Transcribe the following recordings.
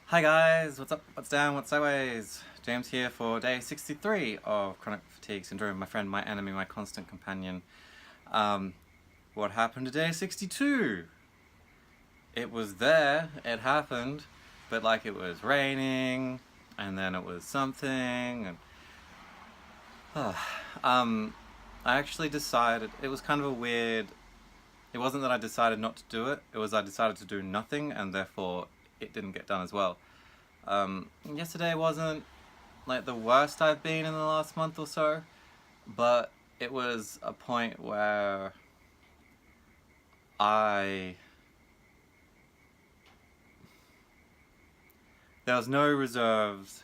Hi guys, what's up, what's down, what's sideways? James here for day 63 of Chronic Fatigue Syndrome, my friend, my enemy, my constant companion. Um, what happened to day 62? It was there, it happened, but like it was raining, and then it was something, and... I actually decided, it was kind of a weird... It wasn't that I decided not to do it, it was I decided to do nothing, and therefore it didn't get done as well. Yesterday wasn't like the worst I've been in the last month or so, but it was a point where I there was no reserves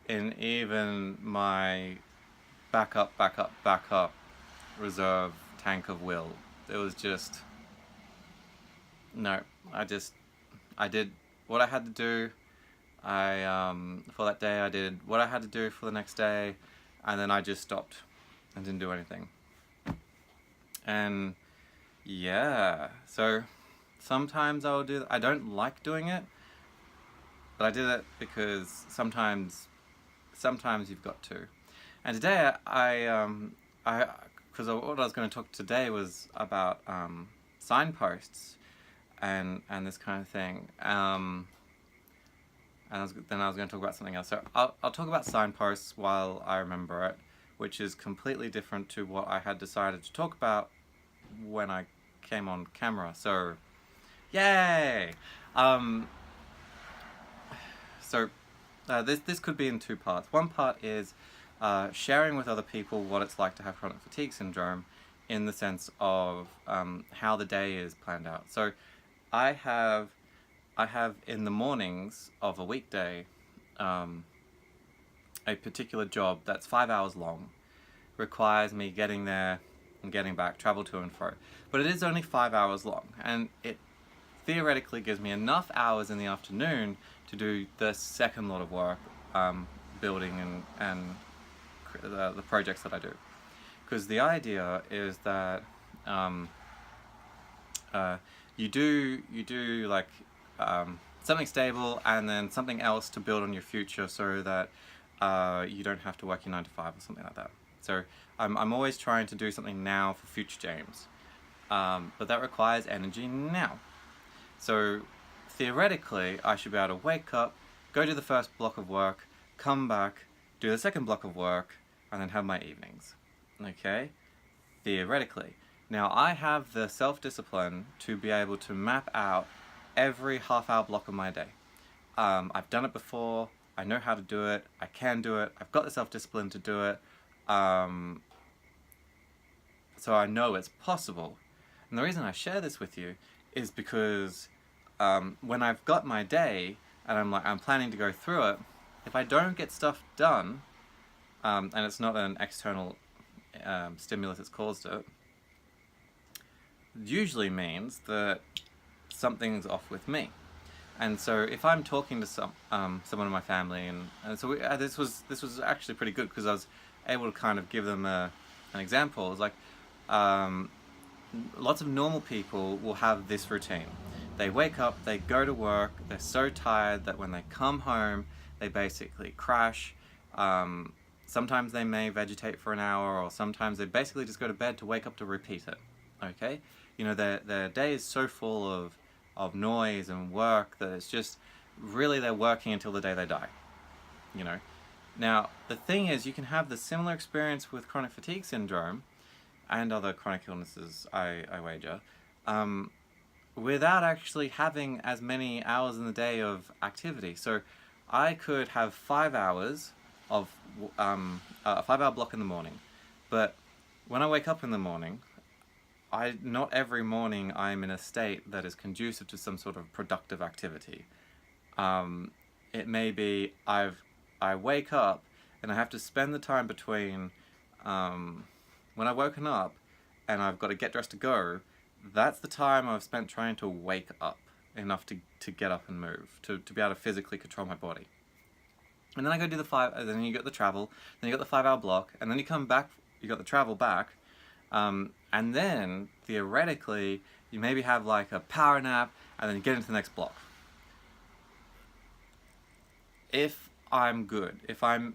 in even my backup reserve tank of will. It was just no. I did what I had to do. For that day I did what I had to do for the next day, and then I just stopped and didn't do anything. And yeah, so sometimes I'll do I don't like doing it, but I did it because sometimes you've got to. And today I because what I was going to talk today was about signposts and this kind of thing. Then I was going to talk about something else. So I'll talk about signposts while I remember it, which is completely different to what I had decided to talk about when I came on camera. So, yay! Um, this could be in two parts. One part is sharing with other people what it's like to have chronic fatigue syndrome, in the sense of how the day is planned out. So, I have in the mornings of a weekday a particular job that's 5 hours long, requires me getting there and getting back, travel to and fro. But it is only 5 hours long, and it theoretically gives me enough hours in the afternoon to do the second lot of work, building and the projects that I do. Because the idea is that you do like something stable and then something else to build on your future, so that you don't have to work your 9 to 5 or something like that. So I'm always trying to do something now for future James, but that requires energy now. So theoretically, I should be able to wake up, go to the first block of work, come back, do the second block of work, and then have my evenings. Okay? Theoretically. Now, I have the self-discipline to be able to map out every half-hour block of my day. I've done it before, I know how to do it, I can do it, I've got the self-discipline to do it, so I know it's possible. And the reason I share this with you is because when I've got my day and I'm planning to go through it, if I don't get stuff done, and it's not an external stimulus that's caused it, usually means that something's off with me. And so if I'm talking to someone in my family, and so this was actually pretty good, because I was able to kind of give them an example. It's like lots of normal people will have this routine. They wake up, they go to work, they're so tired that when they come home, they basically crash. Sometimes they may vegetate for an hour, or sometimes they basically just go to bed to wake up to repeat it. Okay? You know, their day is so full of noise and work that it's just really they're working until the day they die. You know? Now, the thing is, you can have the similar experience with chronic fatigue syndrome and other chronic illnesses, I wager, without actually having as many hours in the day of activity. So I could have 5 hours of a 5-hour block in the morning, but when I wake up in the morning, not every morning I'm in a state that is conducive to some sort of productive activity. It may be I wake up and I have to spend the time between when I've woken up and I've got to get dressed to go. That's the time I've spent trying to wake up enough to get up and move, to be able to physically control my body. And then I go do then you get the travel, then you got the 5-hour block, and then you come back, you got the travel back, and then theoretically you maybe have like a power nap, and then you get into the next block. if I'm good, if I'm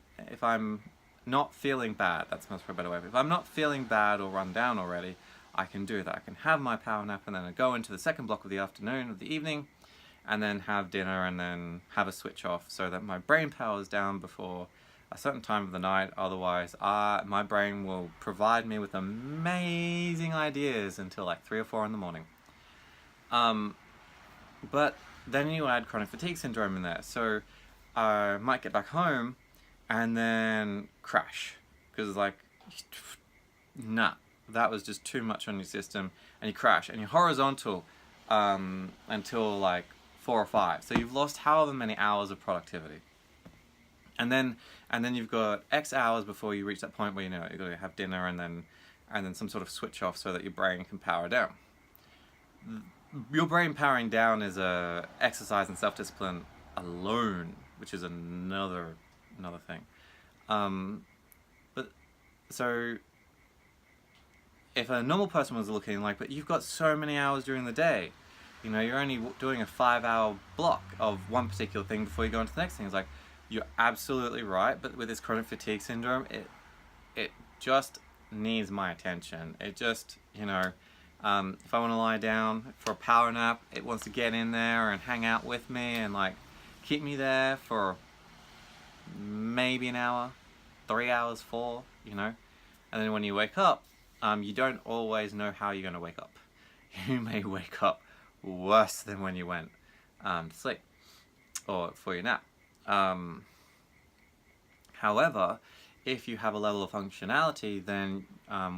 not feeling bad, that's much a better way. If I'm not feeling bad or run down already, I can do that. I can have my power nap and then I go into the second block of the afternoon or the evening, and then have dinner and then have a switch off so that my brain power is down before a certain time of the night. Otherwise, my brain will provide me with amazing ideas until like 3 or 4 in the morning. But then you add chronic fatigue syndrome in there. So I might get back home and then crash because it's like, nah, that was just too much on your system, and you crash and you're horizontal until like 4 or 5. So you've lost however many hours of productivity. And then you've got X hours before you reach that point where, you know, you've got to have dinner and then some sort of switch off so that your brain can power down. Your brain powering down is a exercise and self-discipline alone, which is another thing. But so if a normal person was looking like, but you've got so many hours during the day, you know, you're only doing a 5-hour block of one particular thing before you go into the next thing. It's like, you're absolutely right, but with this chronic fatigue syndrome, it just needs my attention. It just, you know, if I want to lie down for a power nap, it wants to get in there and hang out with me and like keep me there for maybe an hour, 3 hours, 4, you know. And then when you wake up, you don't always know how you're going to wake up. You may wake up worse than when you went to sleep or for your nap. However, if you have a level of functionality, then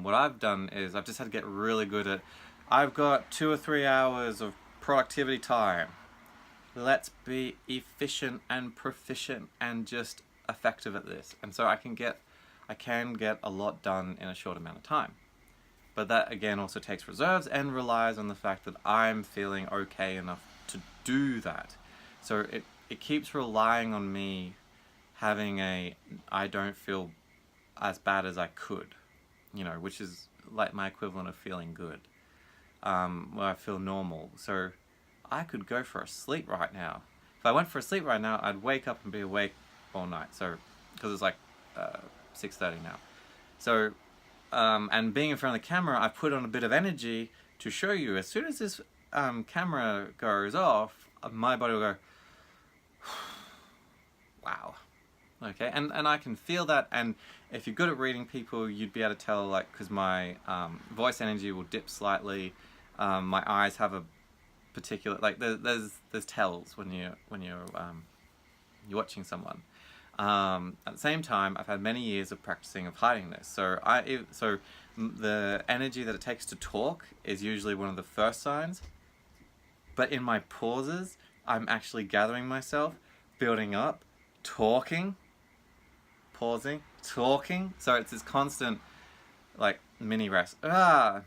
what I've done is I've just had to get really good at, I've got 2 or 3 hours of productivity time. Let's be efficient and proficient and just effective at this. And so I can get a lot done in a short amount of time. But that again also takes reserves and relies on the fact that I'm feeling okay enough to do that. So it keeps relying on me having I don't feel as bad as I could, you know, which is like my equivalent of feeling good, where I feel normal. So I could go for a sleep right now. If I went for a sleep right now, I'd wake up and be awake all night. So, because it's like 6:30 now. So, and being in front of the camera, I put on a bit of energy to show you. As soon as this camera goes off, my body will go, wow. Okay, and I can feel that, and if you're good at reading people, you'd be able to tell, like, because my voice energy will dip slightly, my eyes have a particular, like, there's tells when you're watching someone. At the same time, I've had many years of practicing of hiding this, so the energy that it takes to talk is usually one of the first signs, but in my pauses, I'm actually gathering myself, building up, talking, pausing, talking. So it's this constant, like, mini rest. But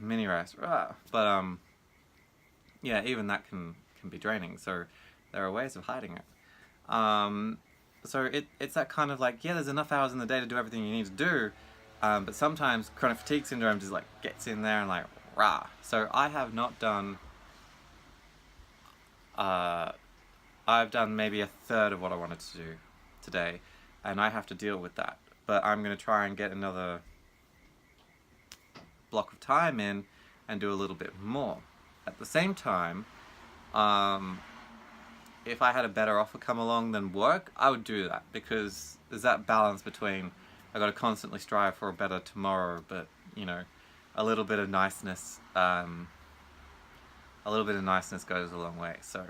yeah, even that can be draining. So there are ways of hiding it. So it's that kind of like, yeah, there's enough hours in the day to do everything you need to do, but sometimes chronic fatigue syndrome just like gets in there and like, rah. So I have not done. I've done maybe a third of what I wanted to do today, and I have to deal with that. But I'm going to try and get another block of time in and do a little bit more. At the same time, if I had a better offer come along than work, I would do that, because there's that balance between I got to constantly strive for a better tomorrow, but, you know, a little bit of niceness goes a long way. So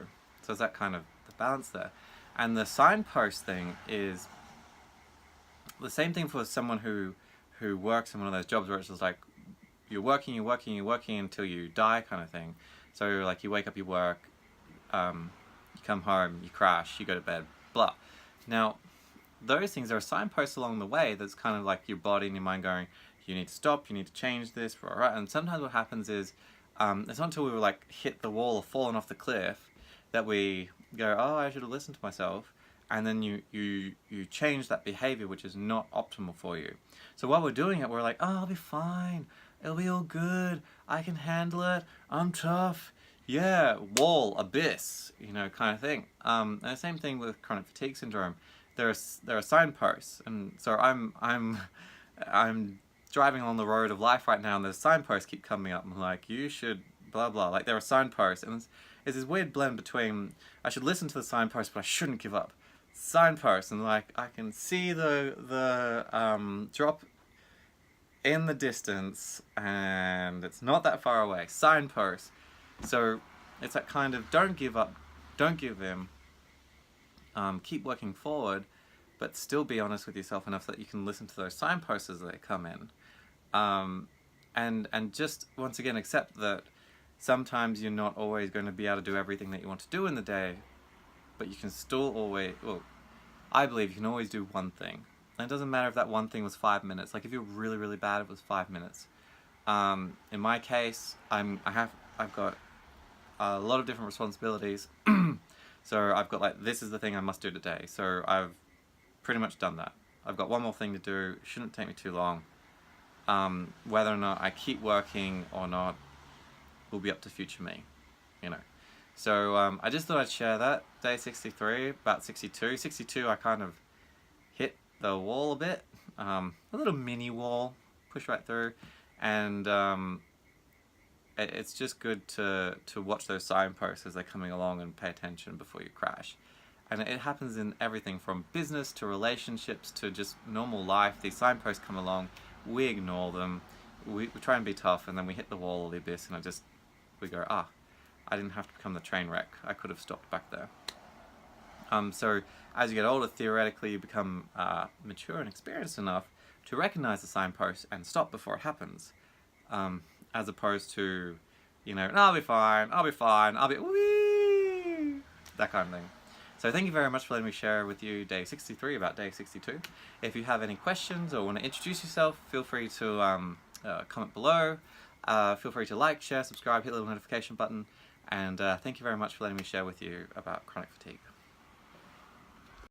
it's that kind of the balance there. And the signpost thing is the same thing for someone who works in one of those jobs where it's just like you're working until you die kind of thing. So like you wake up, you work, you come home, you crash, you go to bed, blah. Now, those things are signposts along the way that's kind of like your body and your mind going, you need to stop, you need to change this, right? And sometimes what happens is, it's not until we were like hit the wall or fallen off the cliff that we go, oh, I should have listened to myself. And then you change that behavior, which is not optimal for you. So while we're doing it, we're like, oh, I'll be fine. It'll be all good. I can handle it. I'm tough. Yeah, wall, abyss, you know, kind of thing. And the same thing with chronic fatigue syndrome. there are signposts, and so I'm driving along the road of life right now, and there's signposts keep coming up. I'm like, you should blah blah. Like there are signposts, and it's this weird blend between I should listen to the signposts, but I shouldn't give up. Signposts, and like I can see the drop in the distance, and it's not that far away. Signposts. So it's that kind of don't give up, don't give in. Keep working forward, but still be honest with yourself enough that you can listen to those signposts as they come in. And just once again accept that sometimes you're not always going to be able to do everything that you want to do in the day, but you can still always, well, I believe you can always do one thing. And it doesn't matter if that one thing was 5 minutes. Like if you're really, really bad, it was 5 minutes. In my case, I've got a lot of different responsibilities. So I've got like, this is the thing I must do today. So I've pretty much done that. I've got one more thing to do. It shouldn't take me too long. Whether or not I keep working or not will be up to future me, you know. So I just thought I'd share that. Day 63, about 62. 62 I kind of hit the wall a bit. A little mini wall, push right through. And it's just good to watch those signposts as they're coming along and pay attention before you crash. And it happens in everything from business to relationships to just normal life. These signposts come along, we ignore them, we try and be tough, and then we hit the wall or the abyss, and we go, I didn't have to become the train wreck. I could have stopped back there. So as you get older, theoretically, you become mature and experienced enough to recognize the signpost and stop before it happens. As opposed to, you know, I'll be fine, wee, that kind of thing. So thank you very much for letting me share with you day 63 about day 62. If you have any questions or want to introduce yourself, feel free to comment below. Feel free to like, share, subscribe, hit the little notification button. And thank you very much for letting me share with you about chronic fatigue.